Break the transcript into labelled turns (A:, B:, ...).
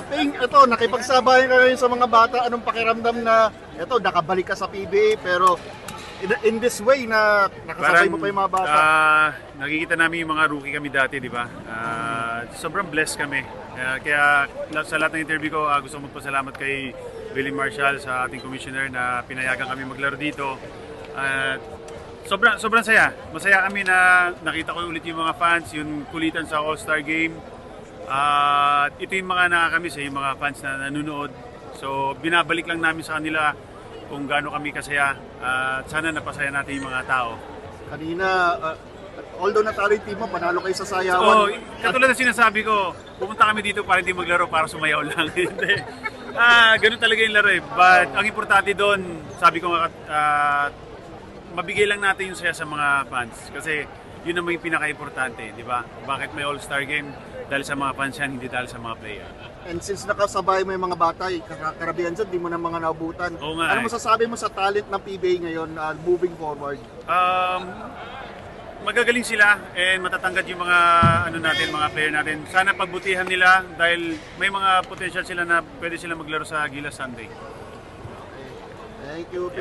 A: Ping, ito, nakipagsabayan ka ngayon sa mga bata. Anong pakiramdam na, ito, nakabalik ka sa PBA, pero in this way na nakasabay mo pa yung mga bata?
B: Nakikita namin yung mga rookie kami dati, di ba? Sobrang blessed kami. Kaya sa lahat ng interview ko, gusto kong magpasalamat kay Billy Marshall sa ating commissioner na pinayagan kami maglaro dito. Sobrang saya. Masaya kami na nakita ko ulit yung mga fans, yung kulitan sa All-Star Game. Ito yung mga nakakamiss, yung mga fans na nanonood. So binabalik lang namin sa kanila kung gaano kami kasaya at sana napasaya natin yung mga tao.
A: Kanina, although natalo yung team mo, panalo kayo sa
B: So,
A: sayawan.
B: katulad ng sinasabi ko, pumunta kami dito para hindi maglaro, para sumayaw lang. Hindi. Ganun talaga yung laro eh. But ang importante doon, sabi ko nga, mabigay lang natin yung saya sa mga fans. Kasi yun naman yung pinaka-importante, di ba? Bakit may All-Star Game? Dahil sa mga fans yan, hindi dahil sa mga player.
A: And since nakasabay mo yung mga bata, kakarabihan dyan, di mo na mga naubutan.
B: Oo nga,
A: Ano masasabi mo sa talent ng PBA ngayon moving forward?
B: Magagaling sila and matatanggad yung mga mga player natin. Sana pagbutihan nila dahil may mga potential sila na pwede sila maglaro sa Gilas Sunday.
A: Thank you.